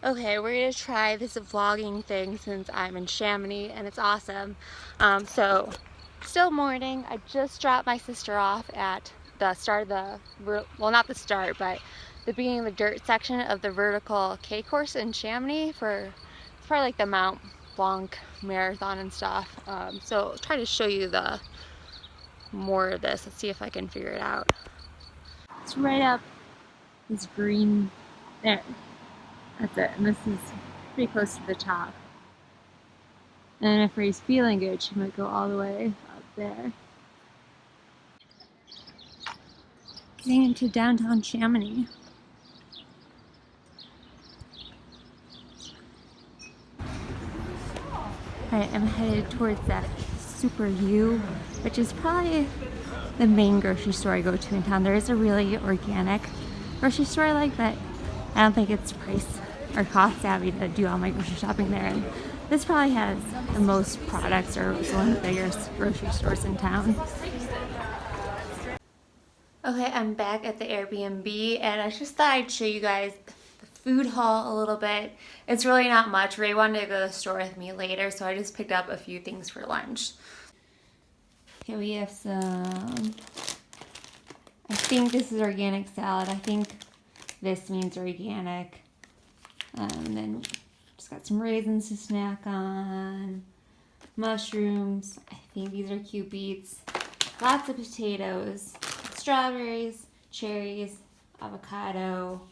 Okay, we're gonna try this vlogging thing since I'm in Chamonix and it's awesome. So, still morning. I just dropped my sister off at the start of well, not the start, but the beginning of the dirt section of the vertical K course in Chamonix it's probably like the Mont Blanc marathon and stuff. So I'll try to show you the more of this. Let's see if I can figure it out. It's right up this green there. That's it, and this is pretty close to the top. And if Ray's feeling good, she might go all the way up there. Getting into downtown Chamonix. Alright, I'm headed towards that Super U, which is probably the main grocery store I go to in town. There is a really organic grocery store I like, but I don't think it's price or cost savvy to do all my grocery shopping there. And this probably has the most products, or is one of the biggest grocery stores in town. Okay, I'm back at the Airbnb, and I just thought I'd show you guys the food haul a little bit. It's really not much. Ray wanted to go to the store with me later, so I just picked up a few things for lunch. Okay, we have some, I think this is organic salad. I think this means organic. And then just got some raisins to snack on, mushrooms. I think these are cute beets. Lots of potatoes, strawberries, cherries, avocado.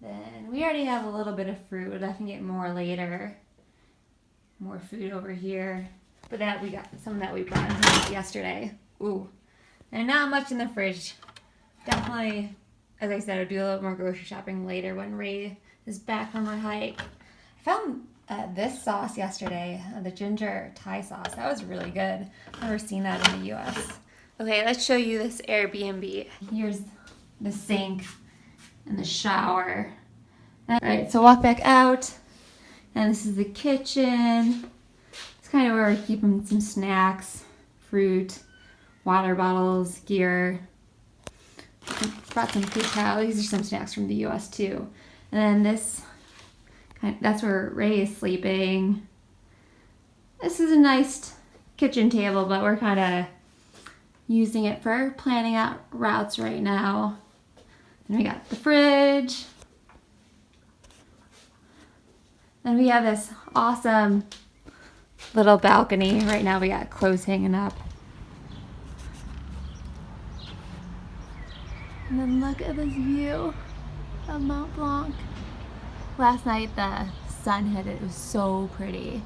Then we already have a little bit of fruit. I can get more later. More food over here. But that we got some that we brought yesterday. Ooh. And not much in the fridge. Definitely, as I said, I'll do a little more grocery shopping later when Ray is back from our hike. I found this sauce yesterday, the ginger Thai sauce. That was really good. Never seen that in the US. Okay, let's show you this Airbnb. Here's the sink and the shower. Alright, so walk back out. And this is the kitchen. It's kind of where we're keeping some snacks, fruit, water bottles, gear. Brought some cacao. These are some snacks from the US too. And then that's where Ray is sleeping. This is a nice kitchen table, but we're kind of using it for planning out routes right now. And we got the fridge. Then we have this awesome little balcony. Right now we got clothes hanging up. And then look at this view of Mont Blanc. Last night the sun hit it. It was so pretty.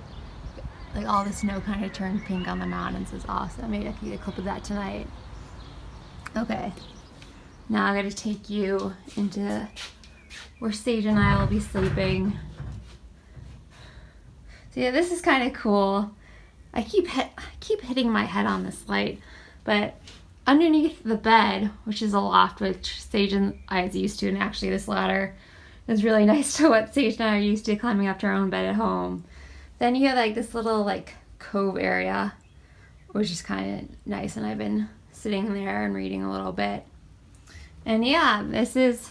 Like all the snow kind of turned pink on the mountains. It was awesome. Maybe I can get a clip of that tonight. Okay. Now I'm going to take you into where Sage and I will be sleeping. So yeah, this is kind of cool. I keep hitting my head on this light, but underneath the bed, which is a loft, which Sage and I is used to, and actually this ladder is really nice to what Sage and I are used to, climbing up to our own bed at home. Then you have like this little like cove area, which is kind of nice, and I've been sitting there and reading a little bit. And yeah, this is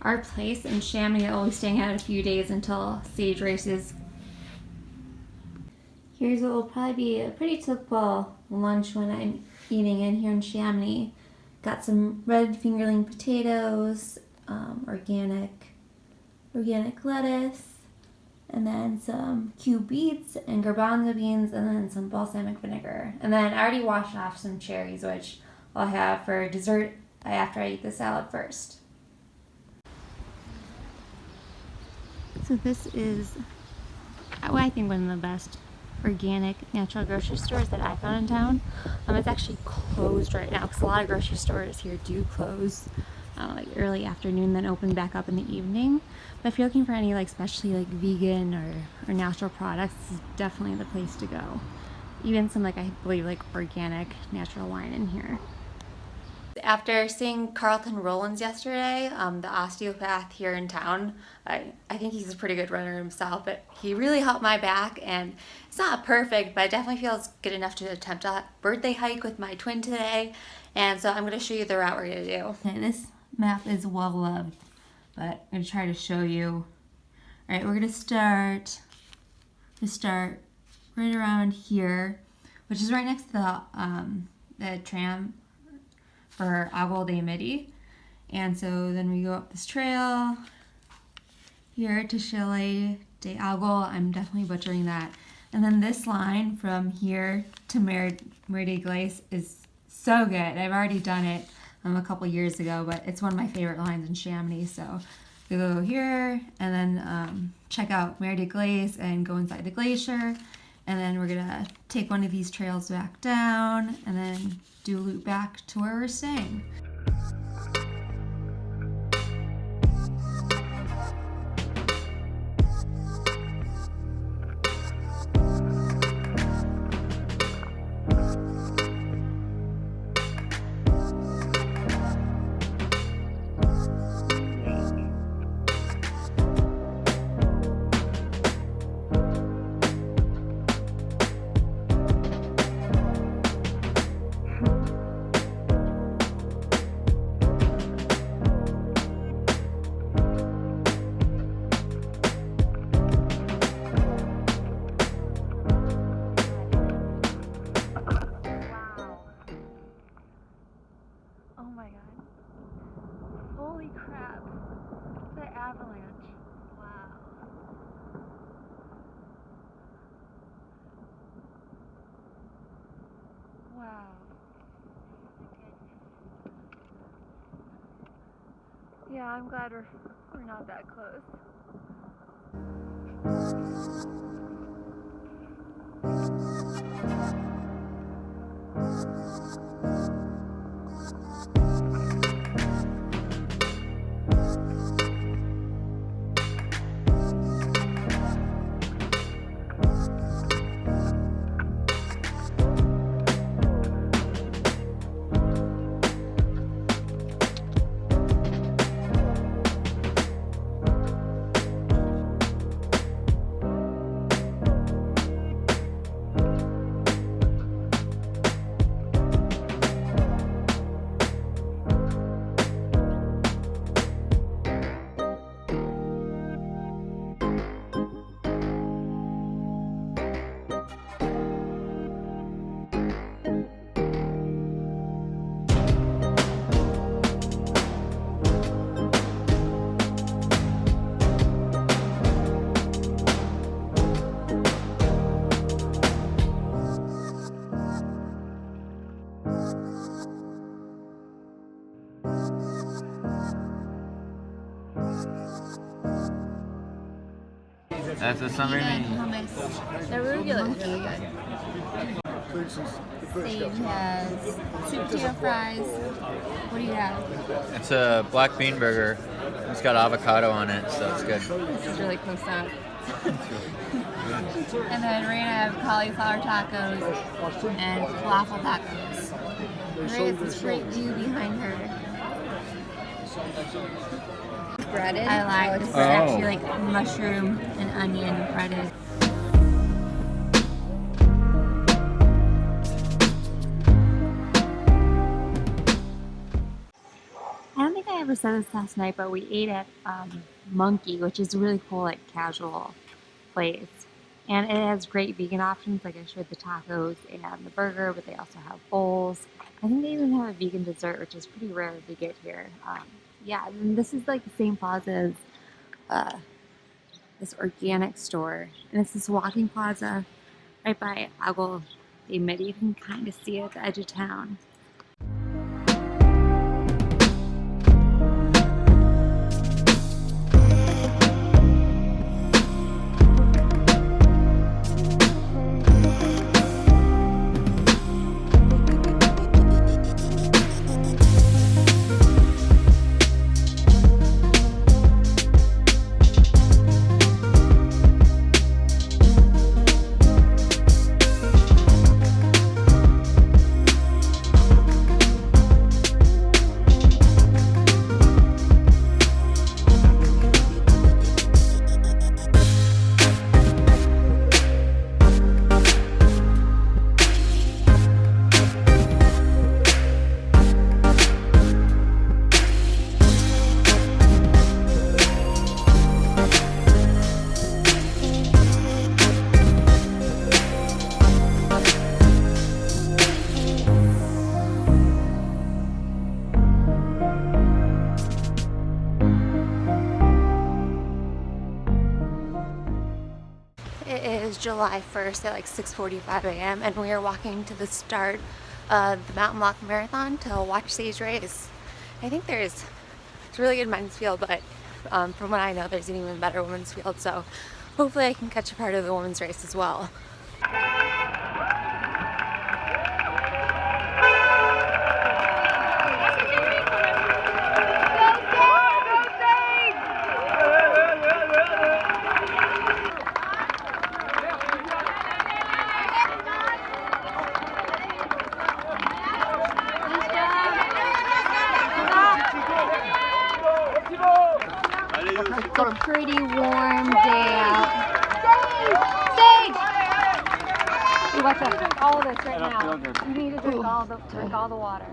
our place in Chamonix that we'll be staying at a few days until Sage races. Here's what will probably be a pretty typical lunch when I'm eating in here in Chamonix. Got some red fingerling potatoes, organic lettuce, and then some cube beets and garbanzo beans, and then some balsamic vinegar. And then I already washed off some cherries, which I'll have for dessert after I eat the salad first. So this is what I think one of the best organic natural grocery stores that I found in town. It's actually closed right now because a lot of grocery stores here do close like early afternoon, then open back up in the evening. But if you're looking for any like especially like vegan or natural products, this is definitely the place to go. Even some like I believe like organic natural wine in here. After seeing Carlton Rollins yesterday, the osteopath here in town, I think he's a pretty good runner himself, but he really helped my back, and it's not perfect, but it definitely feels good enough to attempt a birthday hike with my twin today, and so I'm going to show you the route we're going to do. Okay, this map is well loved, but I'm going to try to show you All right, we're gonna start right around here, which is right next to the tram for Agua de Midi. And so then we go up this trail here to Chalet de Agua. I'm definitely butchering that. And then this line from here to Mer de Glace is so good. I've already done it a couple years ago, but it's one of my favorite lines in Chamonix. So we go here and then check out Mer de Glace and go inside the glacier. And then we're gonna take one of these trails back down and then do a loop back to where we're staying. Oh my god. Holy crap. The avalanche. Wow. Wow. Yeah, I'm glad we're not that close. That's a summer menu. Hummus. The arugula is really good. Sage has soup potato fries. What do you have? It's a black bean burger. It's got avocado on it, so it's good. This is really close up. And then we're gonna have cauliflower tacos and falafel tacos. Maria has this great view behind her. Breaded? I lied. This is actually like mushroom and onion breaded. I don't think I ever said this last night, but we ate at Monkey, which is a really cool, like, casual place. And it has great vegan options, like I showed the tacos and the burger, but they also have bowls. I think they even have a vegan dessert, which is pretty rare to get here. Yeah, and this is like the same plaza as this organic store. And it's this walking plaza right by Agua de Midi. You can kind of see it at the edge of town. is July 1st at like 6:45 a.m. and we are walking to the start of the Mont Blanc Marathon to watch Sage race. I think it's a really good men's field, but from what I know, there's an even better women's field, so hopefully I can catch a part of the women's race as well. It's a pretty warm day out. Sage! Hey, watch out. All of this right now. You need to drink all the water.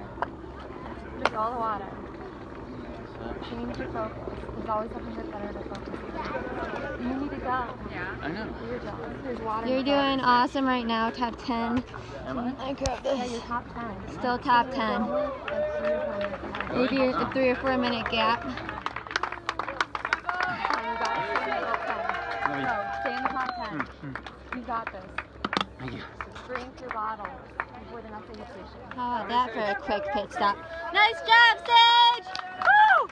Drink all the water. Change your focus. There's always something that's better to focus on. You need to go. Yeah. I know. You're jealous. There's water. You're doing awesome right now. Top 10. Am I? I grabbed this. Yeah, you're top 10. Still top 10. Maybe a 3 or 4 minute gap. Stay in the top 10. You got this. Thank you. Drink your bottle before the next aid station. How about that for a quick pit stop? Nice job, Sage! Woo!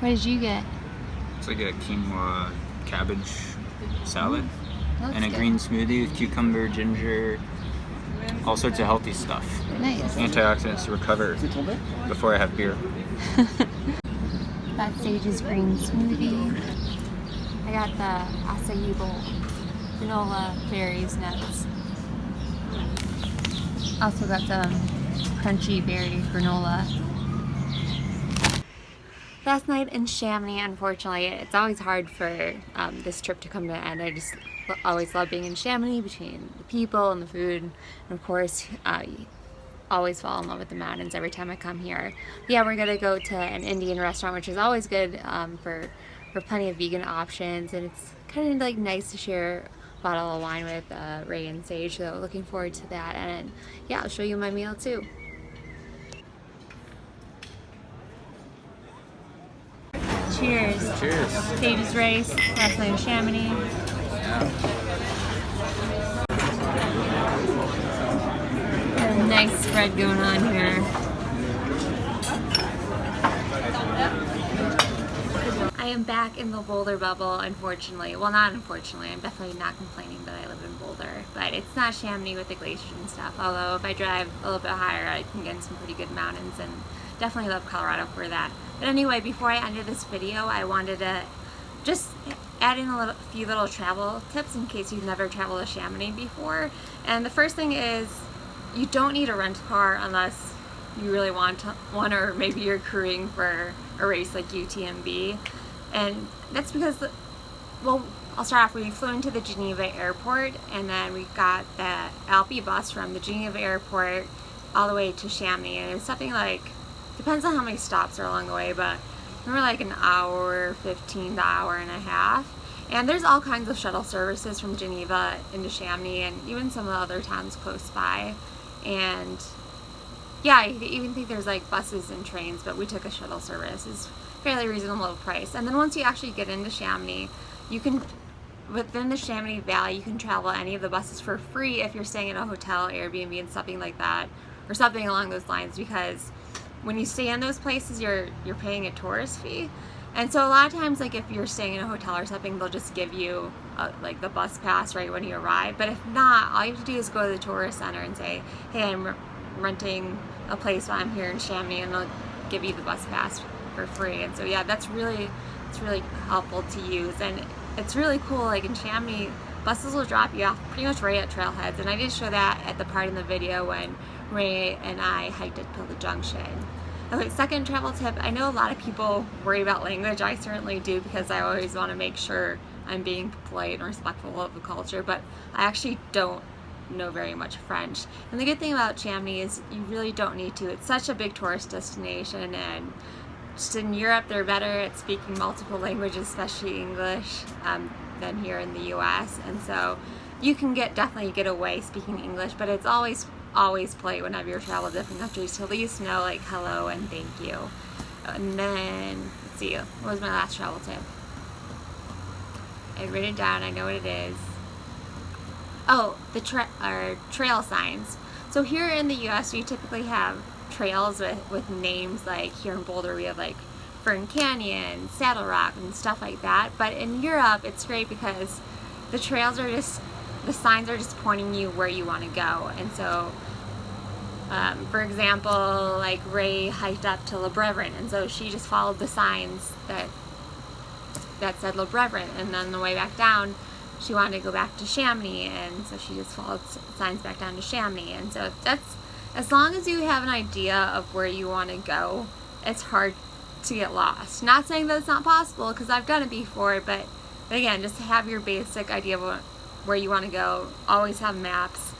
What did you get? It's like a quinoa cabbage salad Looks and a good. green smoothie with cucumber, ginger, all sorts of healthy stuff. Nice. Antioxidants to recover before I have beer. That's Sage's green smoothie. I got the acai bowl, granola, berries, nuts. Also got some crunchy berry granola. Last night in Chamonix, unfortunately, it's always hard for this trip to come to an end. I just always love being in Chamonix, between the people and the food, and of course, you always fall in love with the mountains every time I come here. But yeah, we're gonna go to an Indian restaurant, which is always good for plenty of vegan options, and it's kind of like nice to share a bottle of wine with Ray and Sage. So looking forward to that, and yeah, I'll show you my meal too. Cheers. Cheers. Sage's race, last night in Chamonix. Got a nice spread going on here. I am back in the Boulder bubble, unfortunately. Well, not unfortunately. I'm definitely not complaining that I live in Boulder. But it's not Chamonix with the glaciers and stuff. Although if I drive a little bit higher, I can get in some pretty good mountains, and definitely love Colorado for that. But anyway, before I ended this video, I wanted to just add in a few little travel tips in case you've never traveled to Chamonix before. And the first thing is, you don't need a rental car unless you really want one, or maybe you're crewing for a race like UTMB. And that's because, well, I'll start off. We flew into the Geneva airport, and then we got the Alpi bus from the Geneva airport all the way to Chamonix. And it's something like, depends on how many stops are along the way, but we were like an hour 15 to hour and a half. And there's all kinds of shuttle services from Geneva into Chamonix and even some of the other towns close by. And yeah, I even think there's like buses and trains, but we took a shuttle service. It's fairly reasonable price. And then once you actually get into Chamonix, you can, within the Chamonix Valley, you can travel any of the buses for free if you're staying in a hotel, Airbnb, and something like that, or something along those lines, because when you stay in those places, you're paying a tourist fee. And so a lot of times, like if you're staying in a hotel or something, they'll just give you like the bus pass right when you arrive. But if not, all you have to do is go to the tourist center and say, hey, I'm renting a place while I'm here in Chamonix, and they'll give you the bus pass for free. And so yeah, it's really helpful to use, and it's really cool. Like in Chamonix, buses will drop you off pretty much right at trailheads, and I did show that at the part in the video when Ray and I hiked at Pilda Junction. Okay, second travel tip. I know a lot of people worry about language. I certainly do, because I always want to make sure I'm being polite and respectful of the culture, but I actually don't know very much French. And the good thing about Chamonix is you really don't need to. It's such a big tourist destination, and just in Europe they're better at speaking multiple languages, especially English, than here in the US. And so you can definitely get away speaking English, but it's always polite whenever you travel to different countries to at least know like hello and thank you. And then, let's see, what was my last travel tip? I wrote it down, I know what it is. Oh, the trail signs. So here in the US we typically have trails with names, like here in Boulder we have like Fern Canyon, Saddle Rock, and stuff like that. But in Europe it's great because the trails are just, the signs are just pointing you where you want to go. And so for example, like Ray hiked up to Le Brevin, and so she just followed the signs that said Le Brevin, and then on the way back down she wanted to go back to Chamonix, and so she just followed signs back down to Chamonix. And so that's, as long as you have an idea of where you want to go, it's hard to get lost. Not saying that it's not possible, because I've done it before, but again, just to have your basic idea of where you want to go. Always have maps.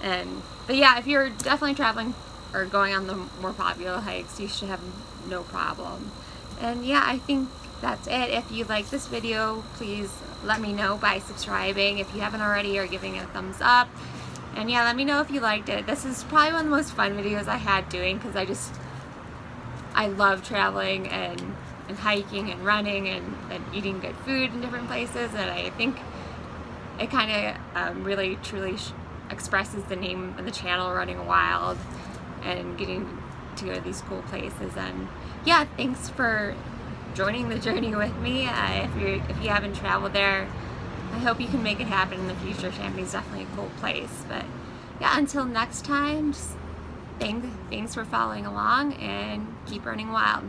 But yeah, if you're definitely traveling or going on the more popular hikes, you should have no problem. And yeah, I think that's it. If you like this video, please let me know by subscribing if you haven't already, or giving it a thumbs up. And yeah, let me know if you liked it. This is probably one of the most fun videos I had doing, because I love traveling and hiking and running and eating good food in different places, and I think it kind of really truly expresses the name of the channel, Running Wild, and getting to go to these cool places. And yeah, thanks for joining the journey with me. If you haven't traveled there, I hope you can make it happen in the future. Chamonix is definitely a cool place. But yeah, until next time, just thanks for following along, and keep running wild.